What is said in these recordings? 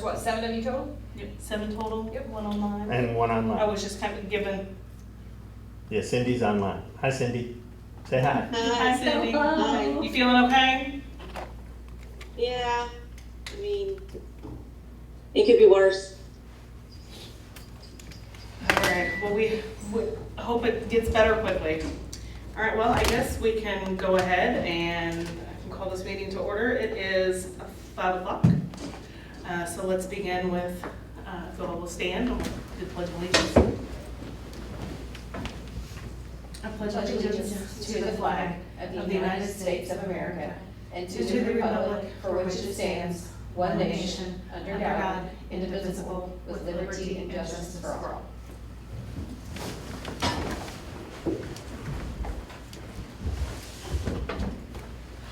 what, 7 of you total? Yep, 7 total, Yep. 1 online. And one I online. was just kind of given. Yeah, Cindy's online. Hi, Cindy. Say hi. Hi, Cindy. Hello. You feeling okay? Yeah, I mean, it could be worse. All right, well, we hope it gets better quickly. All right, well, I guess we can go ahead and I can call this meeting to order. It is 5 o'clock. So let's begin with, if you all will stand, and we'll do the pledge of allegiance. I pledge allegiance to the flag of the United States of America and to the republic for which it stands, one nation, under God, indivisible, with liberty and justice for all.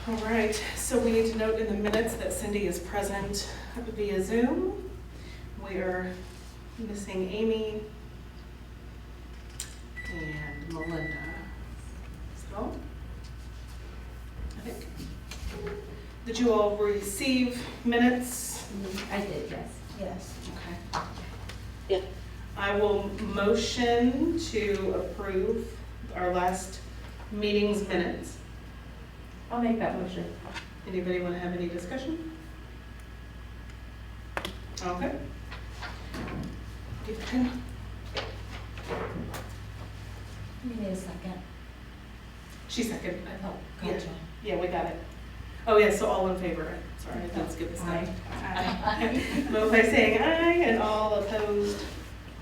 All right, so we need to note in the minutes that Cindy is present via Zoom. We are missing Amy and Melinda. So, I think, did you all receive minutes? I did, yes. Yes. Okay. Yeah. I will motion to approve our last meeting's minutes. I'll make that motion. Anybody want to have any discussion? Okay. You need a second. She seconded. Oh, Yeah. gotcha. Yeah, we got it. Oh, yeah, so all in favor. Sorry, let's get this done. Aye. Vote by saying aye and all opposed.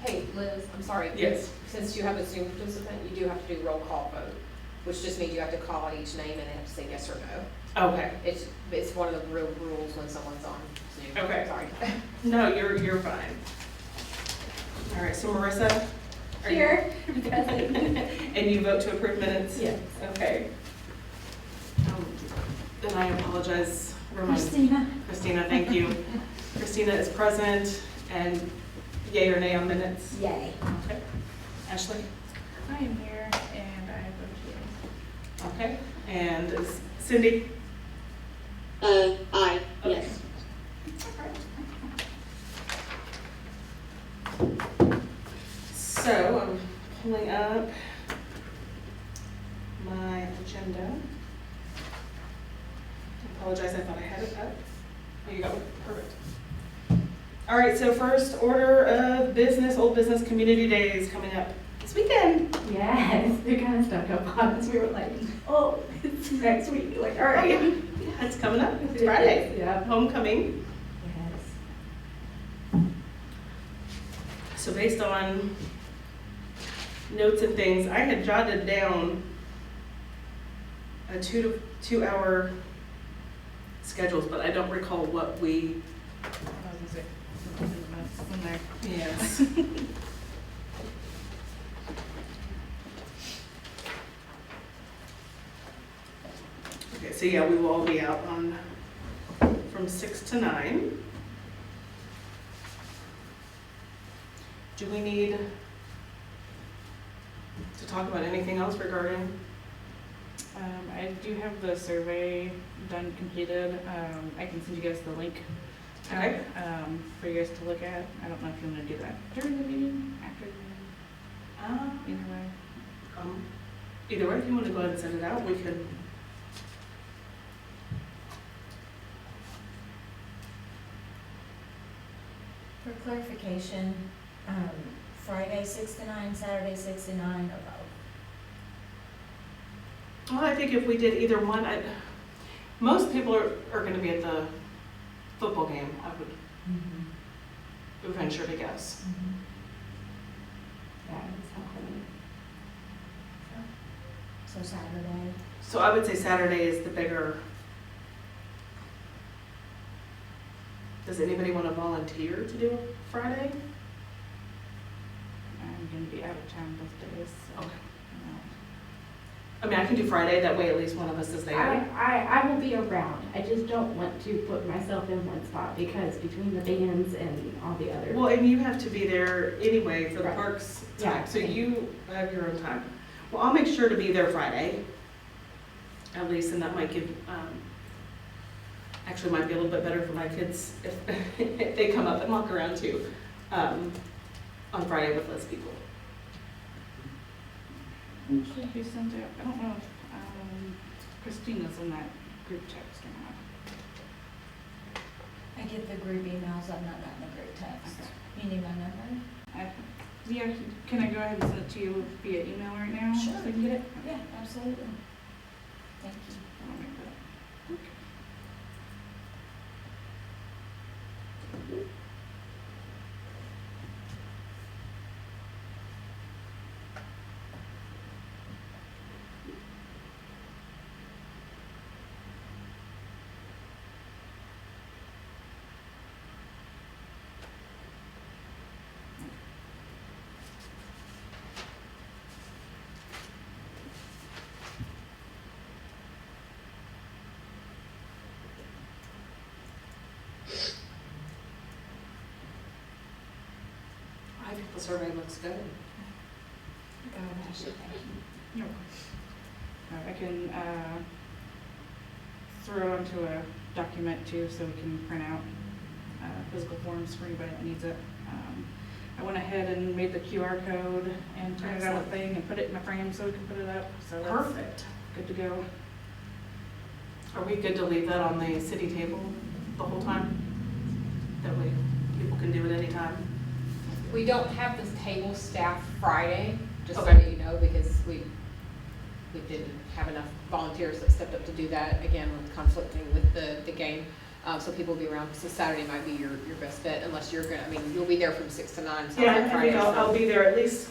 Hey, Liz, I'm sorry. Yes. Since you have a Zoom participant, you do have to do roll call vote, which just means you have to call out each name and they have to say yes or no. Okay. It's one of the real rules when someone's on Zoom. Okay. Sorry. No, you're fine. All right, so Marissa? are you- Here, present. And you vote to approve minutes? Yes. Okay. Then I apologize. Christina, thank you. Christina is present and yay or nay on minutes? Yay. Okay. Ashley? I am here and I vote Okay. And Cindy? Aye, Okay. yes. So I'm pulling up my agenda. I apologize, I thought I had it up. Oh, you got it, perfect. All right, so first order of business, old business community days coming up this weekend. Yes, they kind of stuck up on us. We were like, oh, it's next week. Like, all right. Yeah, it's coming up, it's Friday, Yeah. homecoming. Yes. So based on notes and things, I had jotted down a 2 hour schedules, but I don't recall what we, in there. yes. Okay, so yeah, we will all be out on, from 6 to 9. Do we need to talk about anything else regarding? I do have the survey done, completed. I can send you guys the link. Okay. For you guys to look at. I don't know if you want to do that during the meeting, after the meeting, either way. Either way, if you want to go ahead and send it out, we can. For clarification, Friday 6 to 9, Saturday 6 to 9, or both? Well, I think if we did either one, most people are going to be at the football game, I would venture to guess. Yeah, it's happening. So Saturday. So I would say Saturday is the bigger. Does anybody want to volunteer to do a Friday? I'm going to be out of town both days. So, Okay. you know. I mean, I can do Friday, that way at least one of us is there. I will be around. I just don't want to put myself in one spot because between the bands and all the other. Well, and you have to be there anyway for the Right. parks Yeah. time, so you have your own time. Well, I'll make sure to be there Friday, at least, and that might give Actually might be a little bit better for my kids if, if they come up and walk around too, on Friday with less people. Should be sent out. I don't know if Christina's in that group text or not. I get the group emails, I'm not in the group text. Okay. You need my number? Yeah, can I go ahead and send it to you via email right now? Sure. So you can get it? Yeah, absolutely. Thank you. I'll make that. Okay. I think the survey looks good. God, Ashley, thank you. You're welcome. I can throw onto a document too, so we can print out physical forms for anybody that needs it. I went ahead and made the QR code and printed out a thing and put it in a frame so we can put it up. So that's Perfect. good to go. Are we good to leave that on the city table the whole time? That way people can do it anytime? We don't have this table staff Friday, just so Okay. that you know, because we didn't have enough volunteers that stepped up to do that, again, with conflicting with the game. So people will be around, so Saturday might be your best bet, unless you're gonna, I mean, you'll be there from 6 to 9. so Yeah, on I Friday, think so I'll be there at least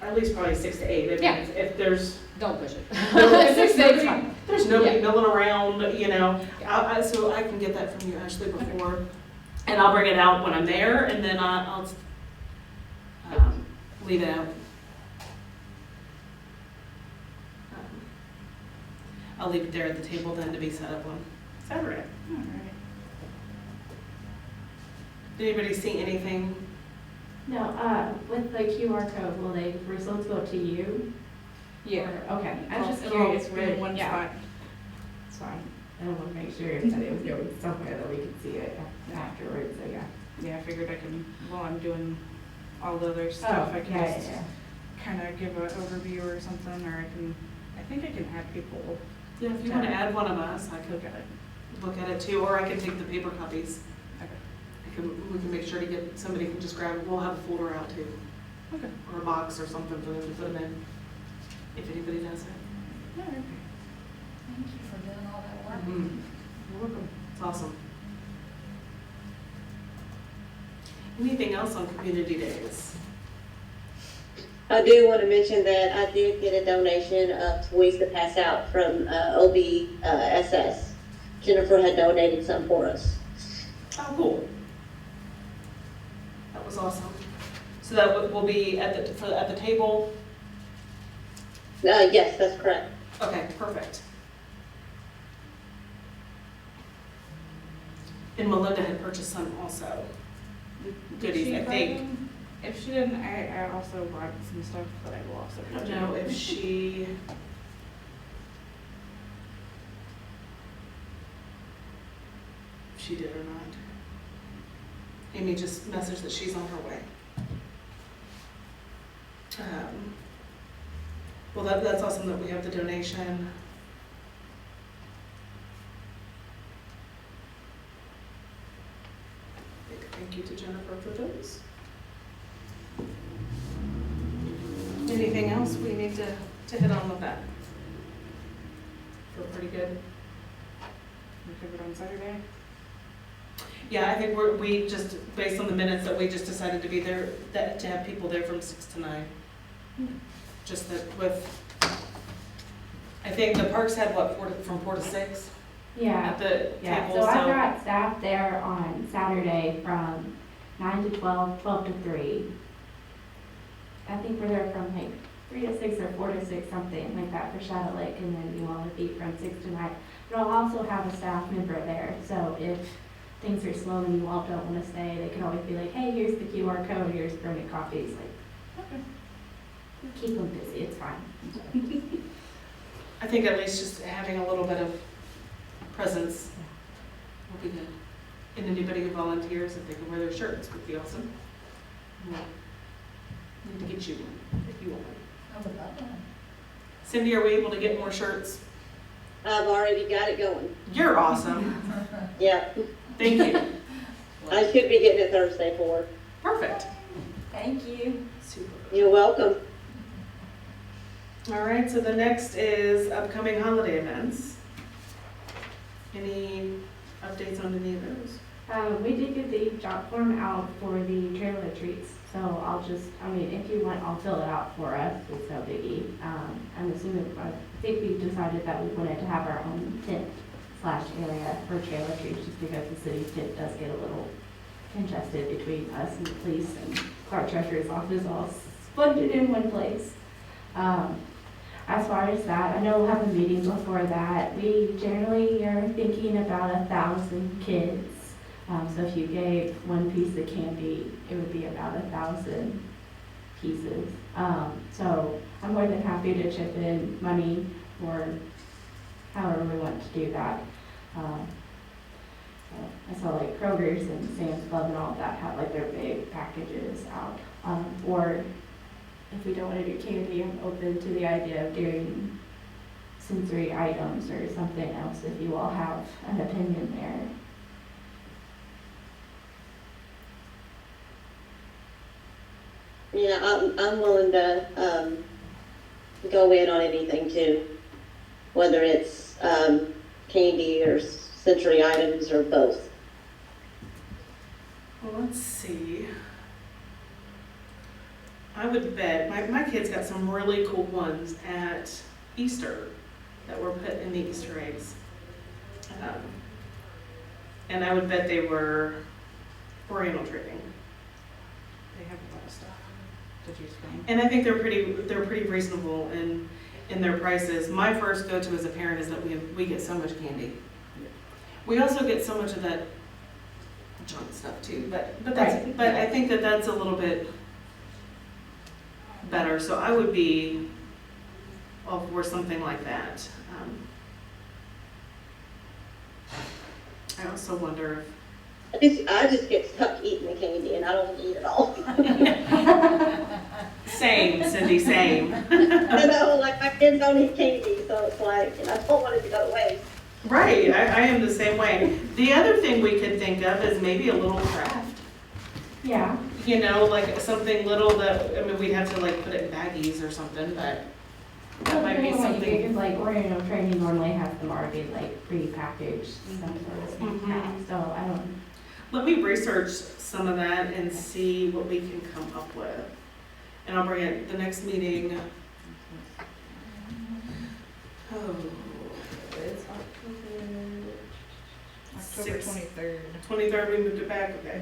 probably 6 to 8. I mean, Yeah. if there's, Don't push it. if 6 to 8 is there's fine. nobody, there's nobody Yeah. milling around, you know, Yeah. so I can get that from you, Ashley, before, and I'll bring it out when I'm there, and then I'll leave it out. I'll leave it there at the table then to be set up on Saturday. All right. Did anybody see anything? No, with the QR code, will the results go to you? Yeah. Or- Okay, I was just It'll all curious be where, in one yeah, spot. it's fine. I want to make sure that it was going somewhere that we could see it afterwards, so yeah. Yeah, I figured I can, while I'm doing all the other stuff, I can yeah, just yeah. kind of give an overview or something, or I think I can have people Yeah, if you want to add one of us, I look could at it. look at it too, or I can take the paper copies. Okay. We can make sure to get, somebody can just grab it, we'll have a folder out too, Okay. or a box or something for them to put them in, if anybody does it. All right. Thank you for doing all that work. You're welcome. It's awesome. Anything else on community days? I do want to mention that I did get a donation of toys to pass out from OBSS. Jennifer had donated some for us. Oh, cool. That was awesome. So that will be at the table? Yes, that's correct. Okay, perfect. And Melinda had purchased some also. Goodies, She I brought think. them? If she didn't, I also brought some stuff that I will also. I don't know if she. If she did or not. Amy just messaged that she's on her way. Well, that's awesome that we have the donation. Big thank you to Jennifer for those. Anything else we need to hit on with that? Feel pretty good? We covered on Saturday. Yeah, I think we just, based on the minutes, that we just decided to be there, that to have people there from 6 to 9. Just that with, I think the parks had what, from 4 to 6 Yeah, at the yeah, table, so I've so. got staff there on Saturday from 9 to 12, 12 to 3. I think we're there from like 3 to 6 or 4 to 6, something like that for Shadow Lake, and then you all would be from 6 to 9. But I'll also have a staff member there, so if things are slow and you all don't want to stay, they can always be like, hey, here's the QR code, here's printed copies, like, Okay. keep them busy, it's fine. I think at least just having a little bit of presence will be good. And anybody who volunteers, if they can wear their shirts, would be awesome. We'll need to get you one, if you want one. I would love one. Cindy, are we able to get more shirts? I've already got it going. You're awesome. Yeah, Thank you. I should be getting it Thursday for her. Perfect. Thank you. Super. You're welcome. All right, so the next is upcoming holiday events. Any updates on any of those? We did get the job form out for the trailer treats, so I'll just, I mean, if you want, I'll fill it out for us, it's no biggie. I'm assuming, I think we decided that we wanted to have our own tent/area for trailer treats, just because the city's tent does get a little congested between us and the police and Clark Treasurer's office all splendid in one place. As far as that, I know we'll have a meeting before that. We generally are thinking about 1,000 kids. So if you gave one piece of candy, it would be about 1,000 pieces. So I'm more than happy to chip in money or however we want to do that. So I saw like Kroger's and Sam's Club and all of that have like their big packages out. Or if we don't want to do candy, I'm open to the idea of doing sensory items or something else if you all have an opinion there. Yeah, I'm willing to, go in on anything too, whether it's, candy or sensory items or both. Well, let's see. I would bet, my kids got some really cool ones at Easter that were put in the Easter eggs. And I would bet they were Oriental trading. They have a lot of stuff to choose from. And I think they're pretty reasonable in their prices. My first go-to as a parent is that we get so much candy. We also get so much of that junk stuff too, but I think that that's a little bit better, so I would be all for something like that. I also wonder I just get stuck eating the candy and I don't eat it all. same, Cindy, same. I know, like my kids don't eat candy, so it's like, and I don't want it to go to waste. Right, I am the same way. The other thing we could think of is maybe a little craft. Yeah. You know, like something little that, I mean, we'd have to like put it in baggies or something, but that might be something. Because like Oriental Training normally has them already like pre-packaged, some sort of snack Mhm. pack, so I don't. Let me research some of that and see what we can come up with. And I'll bring it the next meeting. Oh, It's October 23rd. 23rd, we moved it back, okay.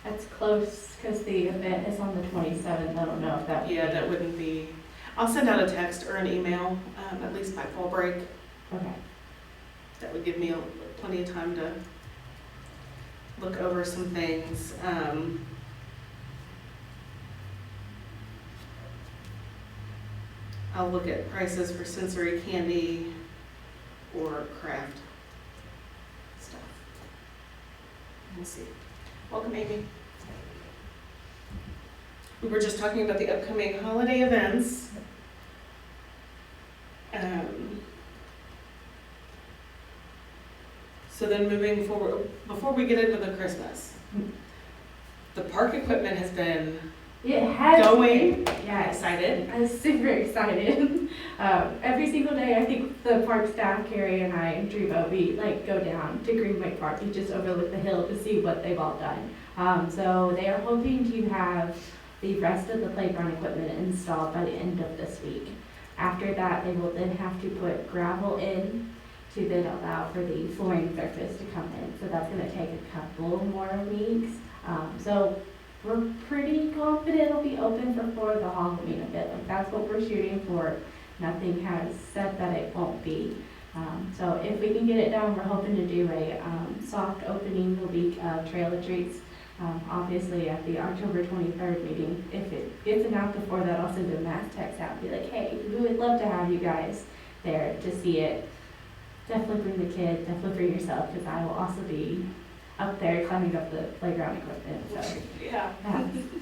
That's close, because the event is on the 27th, I don't know if that would be. Yeah, that wouldn't be, I'll send out a text or an email, at least by fall break. Okay. That would give me plenty of time to look over some things. I'll look at prices for sensory candy or craft stuff. We'll see. Welcome, Amy. We were just talking about the upcoming holiday events. So then moving forward, before we get into the Christmas, the park equipment has been It has. going. Yes. Excited? I'm super excited. Every single day, I think the park staff, Carrie and I and Drevo, we like go down to Greenway Park and just overlook the hill to see what they've all done. So they are hoping to have the rest of the playground equipment installed by the end of this week. After that, they will then have to put gravel in to then allow for the flooring surface to come in. So that's gonna take a couple more weeks. So we're pretty confident it'll be open before the Halloween event. Like that's what we're shooting for. Nothing has said that it won't be. So if we can get it done, we're hoping to do a soft opening the week of Trail of Treats. Obviously at the October 23rd meeting. If it gets announced before that, I'll send a mass text out and be like, hey, we would love to have you guys there to see it. definitely bring the kids, definitely bring yourself, because I will also be up there climbing up the playground equipment, so. Yeah.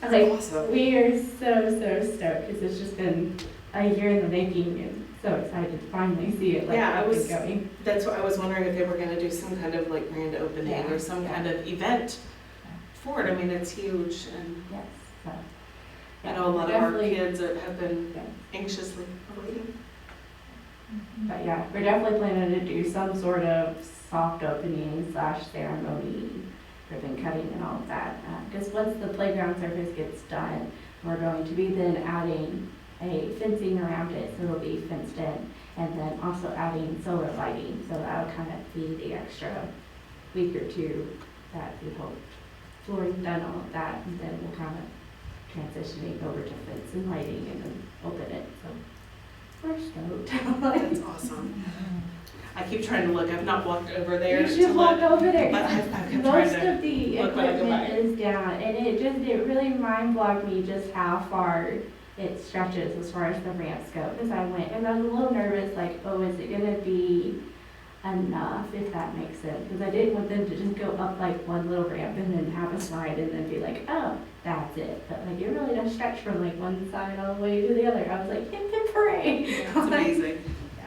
That's, like, Awesome. we are so stoked, because it's just been a year in the making, and so excited to finally see it, like, Yeah, I up was- and going. That's what I was wondering, if they were gonna do some kind of like grand opening Yeah, or some yeah. kind of event for it. I mean, it's huge, and Yes, so. I know a lot of our definitely- kids have been Yeah. anxiously awaiting. But yeah, we're definitely planning to do some sort of soft opening / ceremony, ribbon cutting and all of that. Because once the playground surface gets done, we're going to be then adding a fencing around it, so it'll be fenced in. And then also adding solar lighting, so that'll kind of be the extra week or two that we hope. Flooring done, all of that, and then we'll kind of transitioning over to fence and lighting and then open it, so. We're stoked. That's awesome. I keep trying to look, I've not walked over there You to should walk look. over there. but I've kept trying Most to of the look when I go equipment by. is down, and it really mind-blogged me just how far it stretches as far as the ramps go. Because I went, and I was a little nervous, like, oh, is it gonna be enough, if that makes sense? Because I didn't want them to just go up like one little ramp and then have a slide and then be like, oh, that's it. But like, it really does stretch from like one side all the way to the other. I was like, hip hip hooray. It's amazing.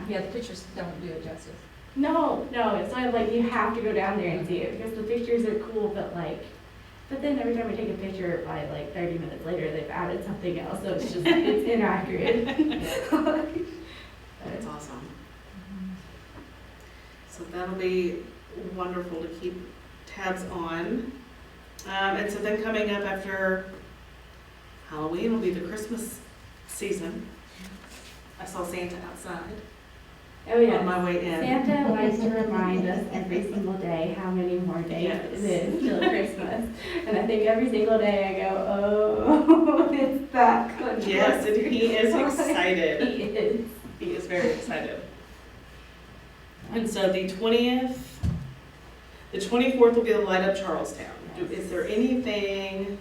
Yeah, the pictures don't do it justice. No, it's not like you have to go down there and see it, because the pictures are cool, but then every time we take a picture, by like 30 minutes later, they've added something else, so it's just, it's inaccurate. That's awesome. So that'll be wonderful to keep tabs on. And so then coming up after Halloween will be the Christmas season. I saw Santa outside Oh, yeah. on my way in. Santa likes to remind us every single day how many more days Yes. it is till Christmas. And I think every single day I go, oh, it's that close. Yes, and he is excited. He is. He is very excited. And so the 20th, the 24th will be the Light Up Charlestown. Is there anything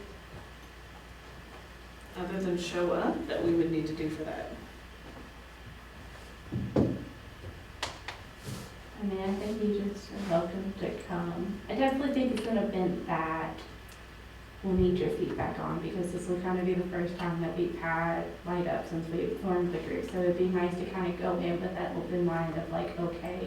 other than show up that we would need to do for that? I mean, I think you just are welcome to come. I definitely think it's an event that we'll need your feedback on, because this will kind of be the first time that we've had Light Up since we formed the group. So it'd be nice to kind of go in with that open mind of like, okay,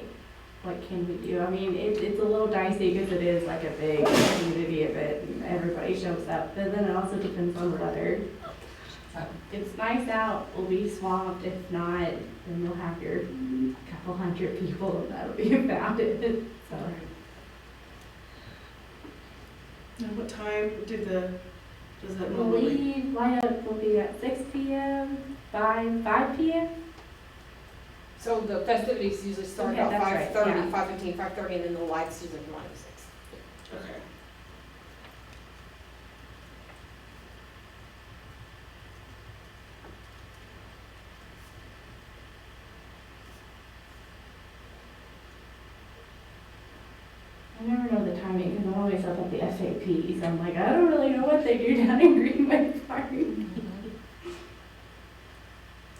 what can we do? I mean, it's a little dicey because it is like a big community event and everybody shows up, but then it also depends on the weather. If it's nice out, we'll be swamped. If not, then you'll have your couple hundred people and that'll be about it. So, And what time does that I normally? believe Light Up will be at 6 p.m. by 5 p.m. So the festivities usually start Okay, about that's right, 5:30, yeah. 5:15, 5:30, and then the lights usually come on at 6. Okay. I never know the timing because I'm always up at the SAP, so I'm like, I don't really know what they do down in Greenway Park.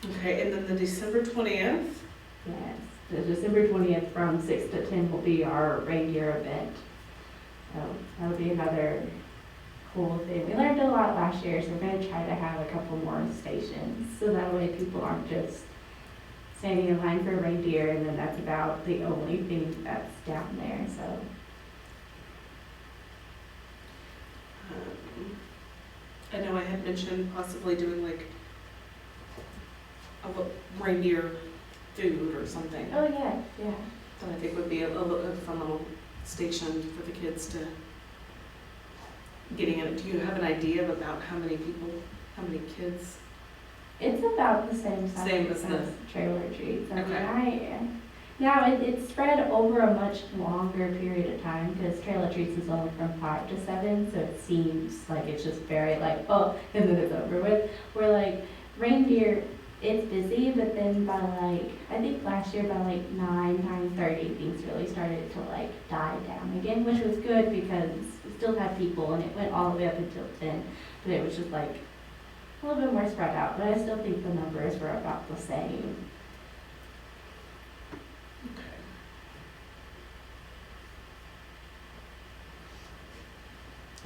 Okay, and then the December 20th, Yes, the December 20th from 6 to 10 will be our reindeer event. So that'll be another cool thing. We learned a lot last year, so we're gonna try to have a couple more stations, so that way people aren't just standing in line for a reindeer and then that's about the only thing that's down there, so. I know I had mentioned possibly doing like a reindeer food or something. Oh, yeah, yeah. That I think would be a fun little station for the kids to getting in. Do you have an idea of about how many people, how many kids? It's about the same size Same as as the- trailer treats. I mean, Okay. now it's spread over a much longer period of time because trailer treats is only from 5 to 7, so it seems like it's just very like, oh, and then it's over with. Where like reindeer, it's busy, but then by like, I think last year by like 9:30, things really started to like die down again, which was good because we still had people and it went all the way up until 10, but it was just like a little bit more spread out, but I still think the numbers were about the same.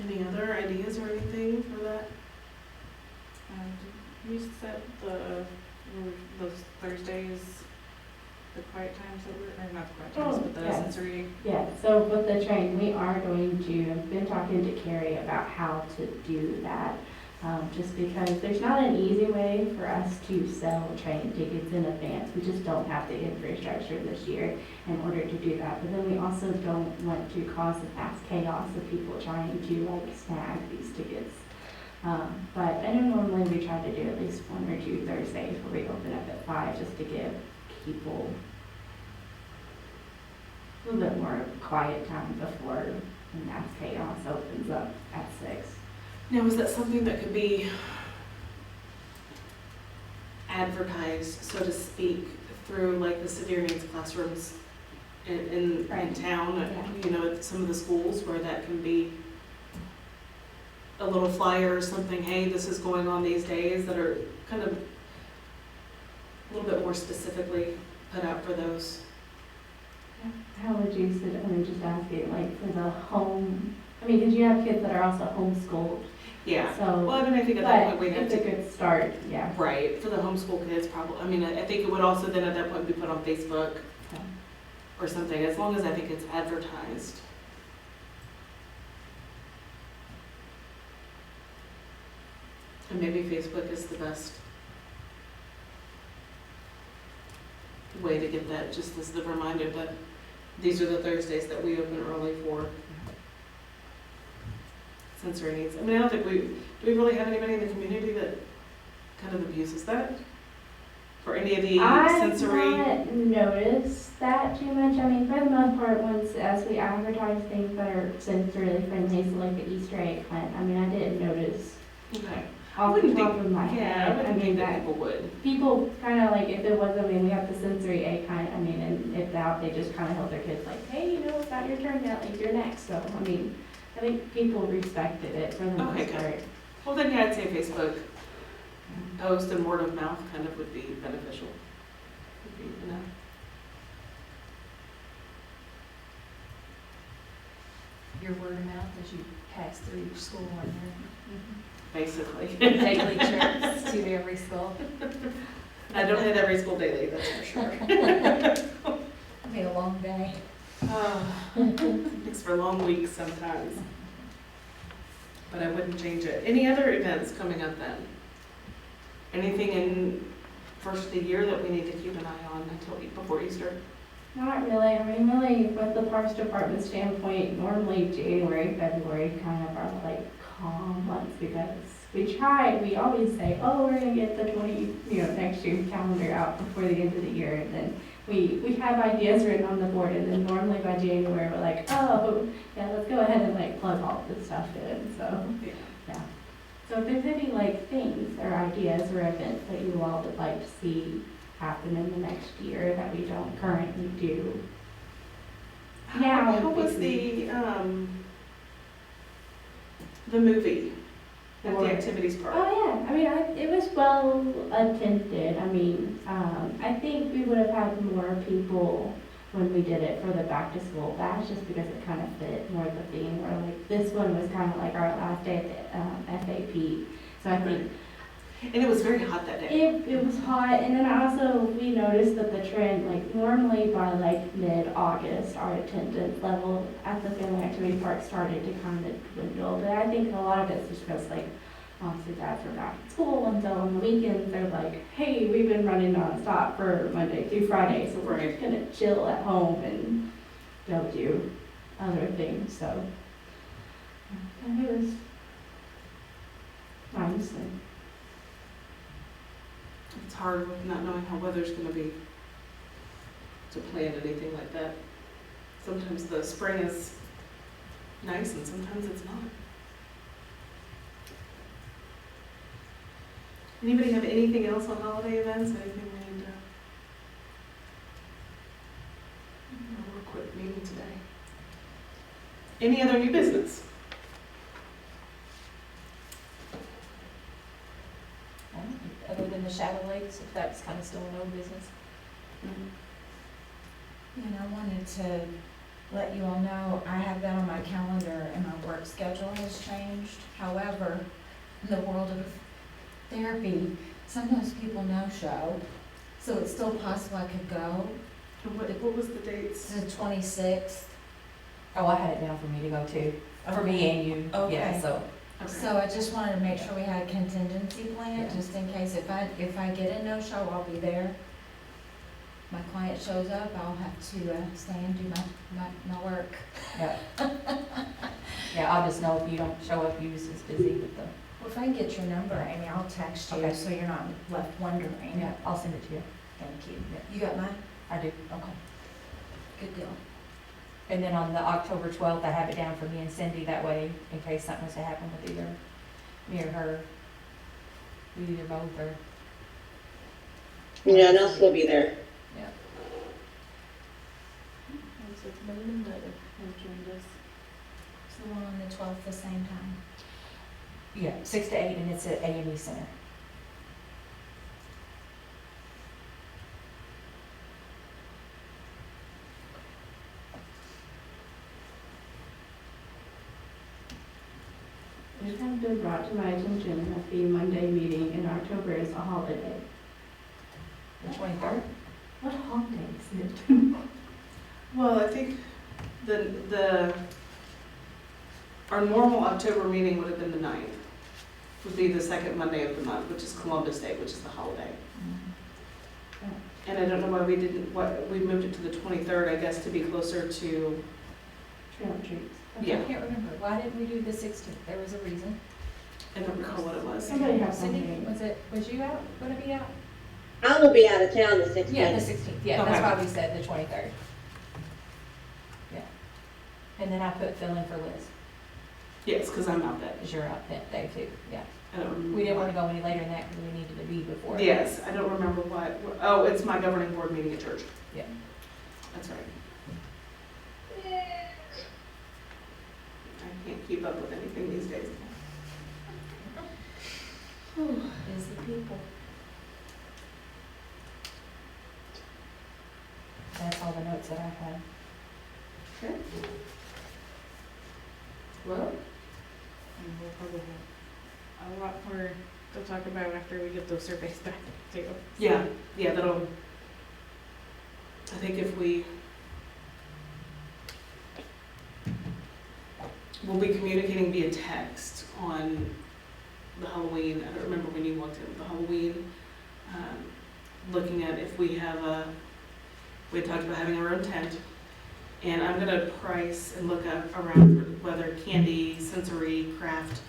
Any other ideas or anything for that? We set those Thursdays, the quiet times that were, or not the quiet times, Oh, but the yes. sensory. Yeah, so with the train, we are going to, I've been talking to Carrie about how to do that. Just because there's not an easy way for us to sell train tickets in advance. We just don't have the infrastructure this year in order to do that. But then we also don't want to cause the mass chaos of people trying to like snag these tickets. But I know normally we try to do at least 1 or 2 Thursdays where we open up at 5 just to give people a little bit more quiet time before the mass chaos opens up at 6. Now, is that something that could be advertised, so to speak, through like the severe needs classrooms in Right. town? Yeah. You know, at some of the schools where that can be a little flyer or something, hey, this is going on these days, that are kind of a little bit more specifically put out for those. How would you sit, I mean, just asking, like, for the home, I mean, because you have kids that are also homeschooled, Yeah. so, Well, I mean, I think at that but point we'd have it's a to, good start, yeah. right, for the homeschool kids probably, I mean, I think it would also then at that point be put on Facebook Okay. or something, as long as I think it's advertised. And maybe Facebook is the best way to get that, just as the reminder that these are the Thursdays that we open early for sensory needs. I mean, I don't think do we really have anybody in the community that kind of abuses that? For any of the sensory? I've not noticed that too much, I mean, for the most part, once, as we advertise things that are sensorily friendly, so like the Easter egg hunt, I mean, I didn't notice Okay. off the wouldn't top think- of my Yeah, I head, I wouldn't mean, think that that people would. people kind of like, if it was, I mean, we have the sensory egg hunt, I mean, and if that, they just kind of help their kids like, hey, you know, it's not your turn yet, like, you're next, so, I mean, I think people respected it for the Okay, most good. part. Well, then, yeah, I'd say Facebook post and word of mouth kind of would be beneficial. Would be enough. Your word of mouth as you pass through your school and Basically. your daily trips to every school. I don't hit every school daily, that's for sure. It'll be a long day. Makes for long weeks sometimes. But I wouldn't change it. Any other events coming up then? Anything in first of the year that we need to keep an eye on until before Easter? Not really, I mean, really, with the Parks Department standpoint, normally January, February kind of are like calm months because we always say, oh, we're gonna get the next year's calendar out before the end of the year, and then we have ideas written on the board, and then normally by January, we're like, oh, yeah, let's go ahead and like plug all this stuff in, so, yeah. So if there's any like things or ideas or events that you all would like to see happen in the next year that we don't currently do. Yeah, How was the movie at Or- the activities park? Oh, yeah, I mean, it was well attended, I mean, I think we would have had more people when we did it for the back to school bash, just because it kind of fit more the theme, where like, this one was kind of like our last day at the FAP, so I think And it was very hot that day. it was hot, and then we noticed that the trend, like normally by like mid-August, our attendance level at the family activity park started to kind of dwindle, but I think a lot of it's just because like, obviously dads were back at school, and so on the weekends, they're like, hey, we've been running nonstop for Monday through Friday, so we're Right. just gonna chill at home and go do other things, so. And it was nice, and It's hard with not knowing how weather's gonna be to plan anything like that. Sometimes the spring is nice and sometimes it's not. Anybody have anything else on holiday events? Anything we need to? We're a quick meeting today. Any other new business? Other than the Shadow Lakes, if that's kind of still an old business. And I wanted to let you all know, I have that on my calendar and my work schedule has changed. However, in the world of therapy, sometimes people no-show, so it's still possible I could go. And what was the dates? It's the 26th. Oh, I had it down for me to go too, for me and you, yeah, Okay. so. Okay. So I just wanted to make sure we had a contingency plan, Yeah. just in case if I get a no-show, I'll be there. My client shows up, I'll have to stay and do my work. Yeah. Yeah, I'll just know if you don't show up, you was just busy with the, Well, if I can get your number, Amy, I'll text you, Okay. so you're not left wondering. yeah, I'll send it to you. Thank you. Yeah. You got mine? I do, okay. Good deal. And then on the October 12th, I have it down for me and Cindy, that way, in case something was to happen with either me or her. We either both or, Yeah, and I'll still be there. yeah. It's the one on the 12th, the same time. Yeah, 6 to 8, and it's at AME Center. It has been brought to my attention that the Monday meeting in October is a holiday. The 23rd? What holiday is it? Well, I think our normal October meeting would have been the 9th. Would be the second Monday of the month, which is Columbus Day, which is the holiday. And I don't know why we moved it to the 23rd, I guess, to be closer to, Trail treats. Yeah. I can't remember, why didn't we do the 16th? There was a reason. I don't recall what it was. Somebody has Cindy, something. was you out, gonna be out? I will be out of town the 16th. Yeah, the 16th, yeah, Okay. that's why we said the 23rd. Yeah. And then I put fill in for Liz, Yes, because I'm out that, because you're out that day too, yeah. I don't remember. We didn't why. want to go any later than that because we needed to be before. Yes, I don't remember what, oh, it's my governing board meeting at church. Yeah. That's right. I can't keep up with anything these days. Busy people. That's all the notes that I've had. Okay. Well, And we'll probably have a lot more to talk about after we get those surveys back too. yeah, that'll, I think if we'll be communicating via text on the Halloween, I don't remember when you walked in with the Halloween, looking at if we have we had talked about having our own tent, and I'm gonna price and look up around for whether candy, sensory, craft,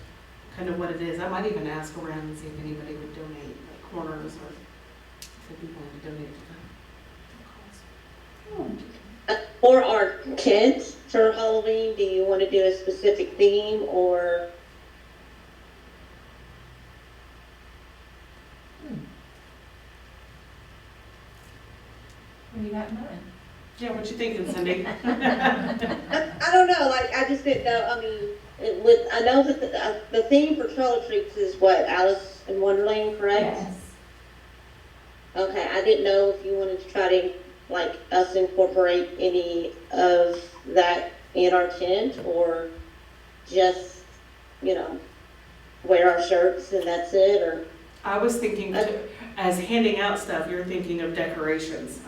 kind of what it is. I might even ask around and see if anybody would donate, like corners, or if they'd be willing to donate to the cause. For our tent for Halloween, do you want to do a specific theme or? What do you got in mind? Yeah, what you thinking, Cindy? I don't know, like, I just didn't know, I mean, I know that the theme for Trick or Treats is what, Alice in Wonderland, correct? Yes. Okay, I didn't know if you wanted to try to, like, us incorporate any of that in our tent, or just, wear our shirts and that's it, or? I was thinking, as handing out stuff, you're thinking of decorations.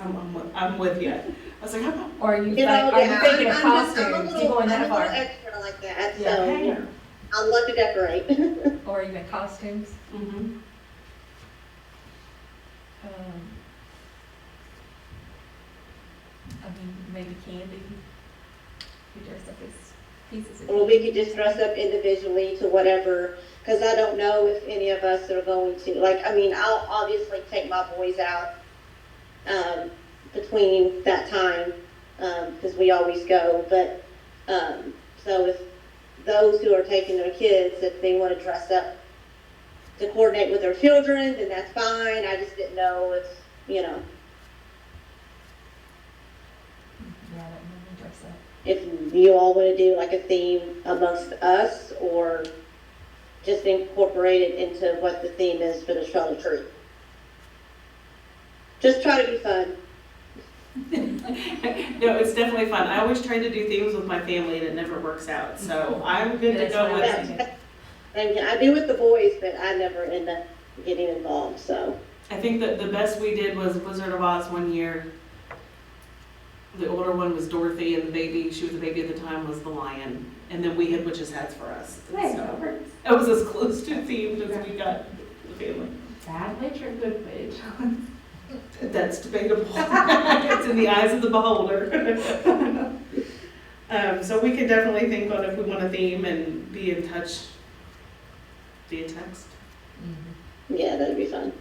I'm with you. I was like, how about Or are you, Yeah, are you thinking of I'm costumes? You going that I'm a far? little extra like that, Yeah. so hanger? I'd love to decorate. Or even costumes? Mm-hmm. I mean, maybe candy. You dress up as pieces of Or we could just dress up individually to whatever, because I don't know if any of us are going to, I'll obviously take my boys out between that time, because we always go, but, so if those who are taking their kids, if they want to dress up to coordinate with their children, then that's fine. I just didn't know if, Yeah, I don't know, dress up. if you all want to do like a theme amongst us, or just incorporate it into what the theme is for the Trick or Treat. Just try to be fun. No, it's definitely fun. I always try to do things with my family and it never works out, so I'm good to That's go what I was with. thinking. And I do with the boys, but I never end up getting involved, so. I think that the best we did was Wizard of Oz one year. The older one was Dorothy, and the baby, she was a baby at the time, was the lion. And then we had witches' hats for us. Nice, So that works. it was as close to themed as we got the family. Bad witch or good witch? That's debatable. It's in the eyes of the beholder. So we can definitely think on if we want a theme and be in touch via text. Mhm. Yeah, that'd be fun.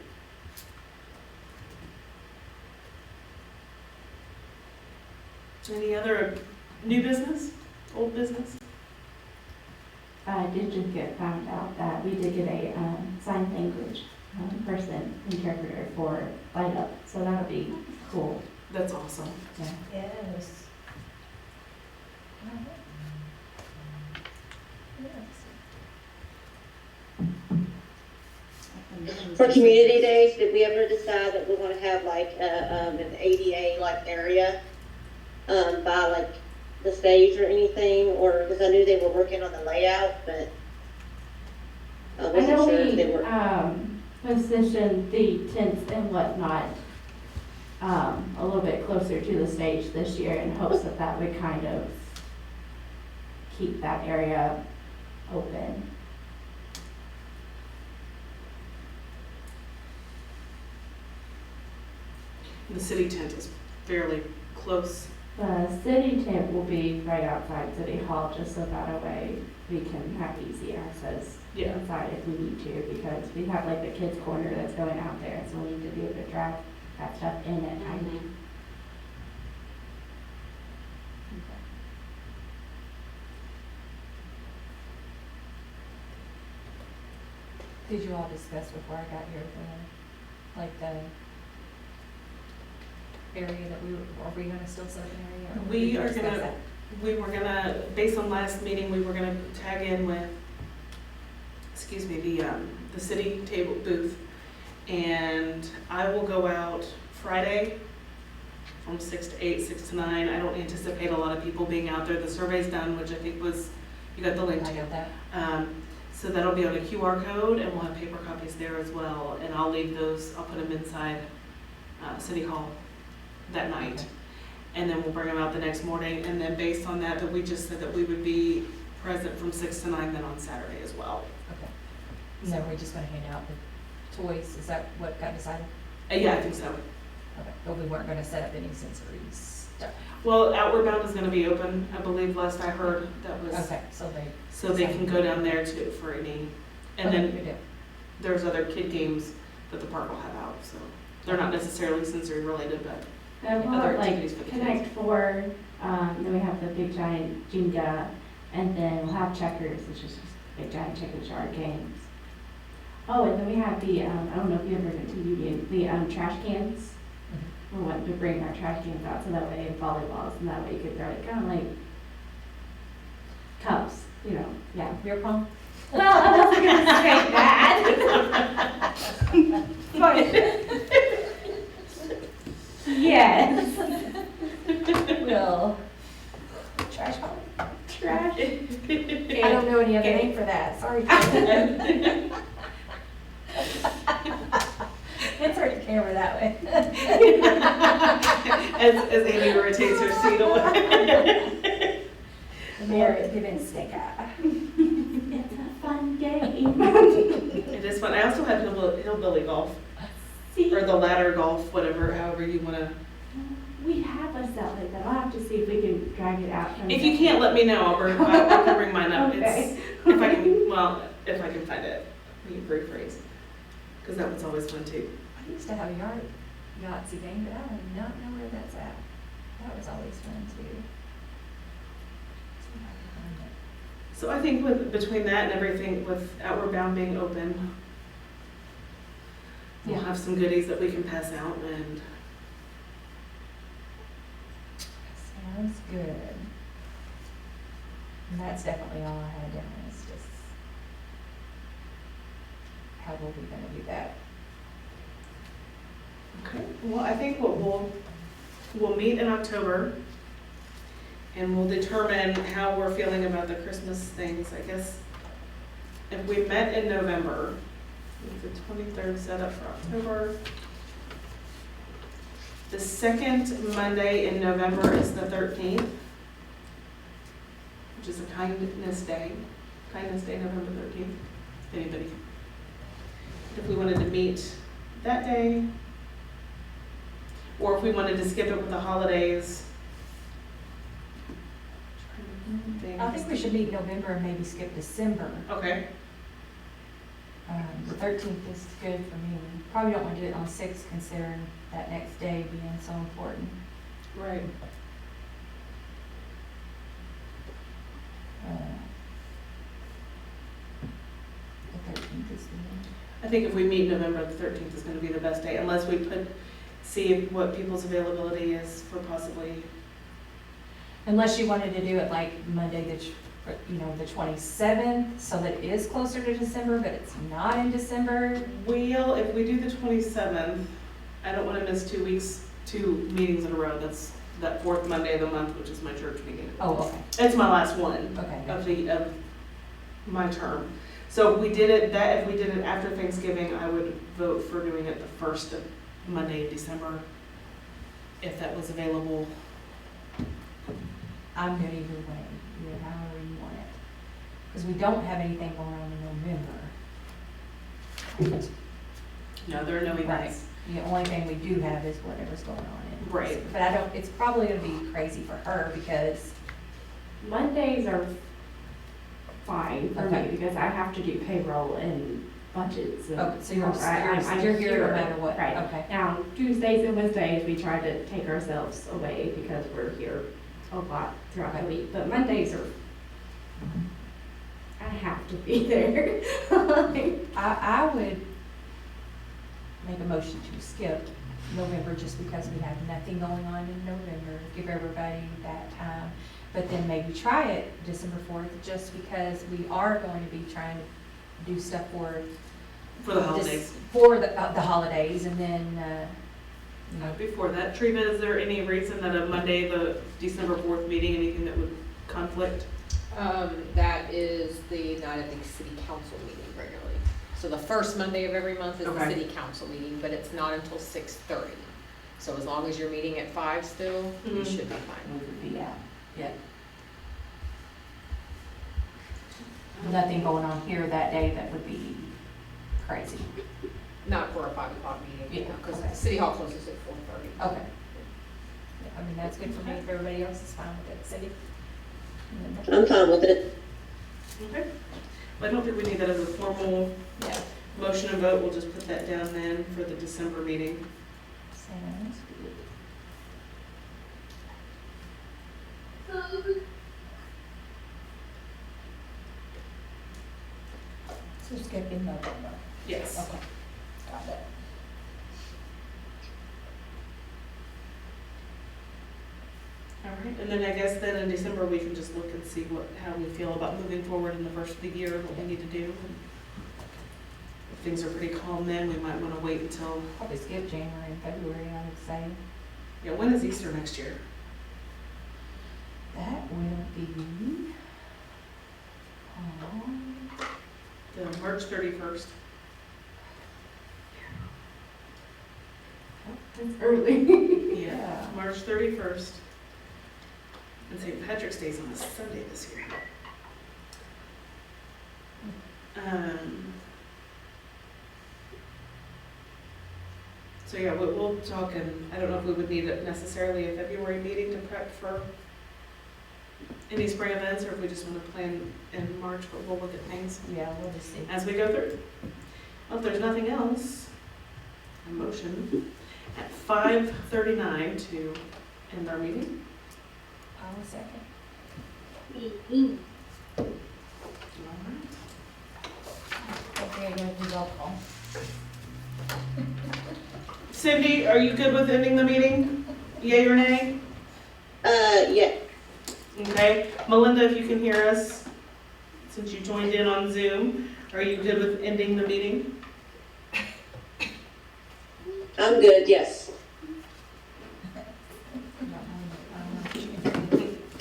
Any other new business, old business? I did just get found out that we did get a sign language person interpreter for light up, so that'll be cool. That's awesome. Yeah. Yes. For community days, did we ever decide that we want to have like an ADA like area by like the stage or anything? Or, because I knew they were working on the layout, but I I wasn't know sure if they we were. positioned the tents and whatnot a little bit closer to the stage this year in hopes that that would kind of keep that area open. The city tent is fairly close. The city tent will be right outside City Hall, just so that way we can have easy access Yeah. inside if we need to, because we have like the kids' corner that's going out there, so we need to be able to drive that stuff in at night. Did you all discuss before I got here, like the area that are we gonna still set an area? Or We did you are discuss gonna- that? We were gonna, based on last meeting, we were gonna tag in with, the city table booth. And I will go out Friday from 6 to 8, 6 to 9. I don't anticipate a lot of people being out there. The survey's done, which I think was, you got the link I to. got that. So that'll be on a QR code, and we'll have paper copies there as well. And I'll leave those, I'll put them inside City Hall that night. Okay. And then we'll bring them out the next morning. And then based on that we just said that we would be present from 6 to 9 then on Saturday as well. Okay. So we're just gonna hand out the toys, is that what got decided? Yeah, I think so. Okay, but we weren't gonna set up any sensory stuff. Well, Outward Bound is gonna be open, I believe, last I heard. That was, Okay, so so they can go down there too for any, and okay, then good deal. there's other kid games that the park will have out, so they're not necessarily sensory related, but And we'll Other have like activities for the kids. Connect Four, then we have the big giant Jenga, and then we'll have checkers, which is just big giant checkers yard games. Oh, and then we have the, I don't know if you've ever been to Union, the trash cans. We want to bring our trash cans out so that way, and volleyballs, and that way you could throw it kind of like cups, you know, yeah. Beer pong? Well, I wasn't gonna say that. But, yes, Well, trash pong? trash. I don't know any other name for that, sorry. It's hard to camera that way. as Amy rotates her seat away. Mayor, giving stick eye. It's a fun game. It is fun. I also have hillbilly golf, See, or the ladder golf, whatever, however you wanna. we have a set like that. I'll have to see if we can drag it out. from If the- you can't, let me know. I can bring mine up. Okay. If I can find it. Let me rephrase. Because that one's always fun too. I used to have a Yahtzee game, but I do not know where that's at. That was always fun too. See if I can find it. So I think between that and everything, with Outward Bound being open, we'll Yeah. have some goodies that we can pass out, and Sounds good. And that's definitely all I had down, is just how will we gonna do that? okay. Well, I think what we'll we'll meet in October, and we'll determine how we're feeling about the Christmas things. I guess if we met in November, with the 23rd set up for October. The second Monday in November is the 13th, which is a Kindness Day. Kindness Day, November 13th. Anybody? If we wanted to meet that day, or if we wanted to skip it with the holidays. I think we should meet November and maybe skip December. Okay, The 13th is good for me. Probably don't want to do it on 6th considering that next day being so important. right. The 13th is the one. I think if we meet November the 13th is gonna be the best day, unless we see what people's availability is for possibly, Unless you wanted to do it like Monday, the 27th, so that it is closer to December, but it's not in December. if we do the 27th, I don't wanna miss 2 weeks, 2 meetings in a row. That's that fourth Monday of the month, which is my church meeting. Oh, okay, It's my last one okay. of my term. So if we did it after Thanksgiving, I would vote for doing it the first Monday of December, if that was available. I'm good either way, however you want it. Because we don't have anything going on in November. No, there are no Right. events. The only thing we do have is whatever's going on in. Right. But it's probably gonna be crazy for her because, Mondays are fine for Okay. me because I have to do payroll and budgets and. okay, so you're I'm here no matter what. Right. Okay. Now, Tuesdays and Wednesdays, we try to take ourselves away because we're here a lot throughout the Okay. week, but Mondays are, I have to be there. I would make a motion to skip November just because we have nothing going on in November, give everybody that time. But then maybe try it December 4th, just because we are going to be trying to do stuff for. For the holidays. For the holidays, and then, Before that, Trina, is there any reason that a Monday, the December 4th meeting, anything that would conflict? That is the night of the city council meeting regularly. So the first Monday of every month is the Okay. city council meeting, but it's not until 6:30. So as long as you're meeting at 5 still, you Mhm. should be fine. we would be out, yeah. Nothing going on here that day that would be crazy. Not for a 5 o'clock meeting, Yeah, because okay. city hall closes at 4:30. Okay. Yeah, I mean, that's good for me, if everybody else is fine with it, Cindy. I'm fine with it. Okay. Well, I don't think we need that as a formal Yeah. motion and vote. We'll just put that down then for the December meeting. Sounds good. So skipping November. Yes. Okay, got it. All right, and then I guess then in December, we can just look and see how we feel about moving forward in the first of the year, what we need to do. If things are pretty calm then, we might want to wait until, Probably skip January and February, I would say. yeah, when is Easter next year? That will be, The March 31st. It's early. Yeah, March 31st. And St. Patrick's Day's on a Sunday this year. So yeah, we'll talk, and I don't know if we would need necessarily a February meeting to prep for any spring events, or if we just want to plan in March, but we'll look at things yeah, we'll just see. as we go through. Well, if there's nothing else, a motion at 5:39 to end our meeting. I'll second. Okay, I'm gonna do roll call. Cindy, are you good with ending the meeting? Yay or nay? Yeah, Okay. Melinda, if you can hear us, since you joined in on Zoom, are you good with ending the meeting? I'm good, yes.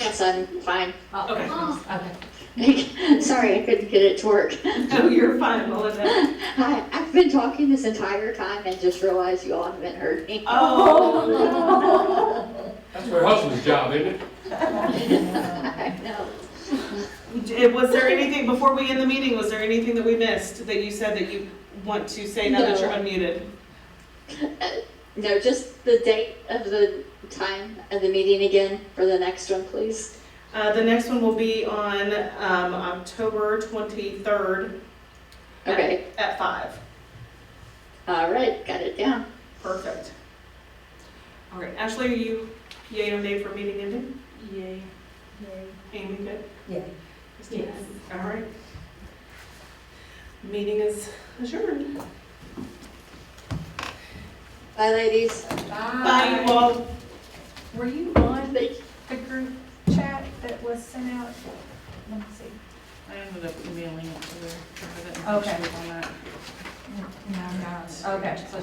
Yes, I'm fine. Okay. Okay. Sorry, I couldn't get it to work. No, you're fine, Melinda. Hi, I've been talking this entire time and just realized you all haven't heard me. Oh. That's her husband's job, isn't it? I know. Was there anything, before we end the meeting, was there anything that we missed that you said that you want to say now that No. you're unmuted? No, just the date of the time of the meeting again for the next one, please. The next one will be on October 23rd. Okay. At 5. All right, got it down. Perfect. All right, Ashley, are you yay or nay for meeting ending? Yay. Amy, good? Yeah. Christina? All right. Meeting is adjourned. Bye, ladies. Bye, you all. Were you on Thank the group chat that was sent out? Let me see. I ended up emailing it to her. I didn't Okay. push it on that. No, no. Okay, so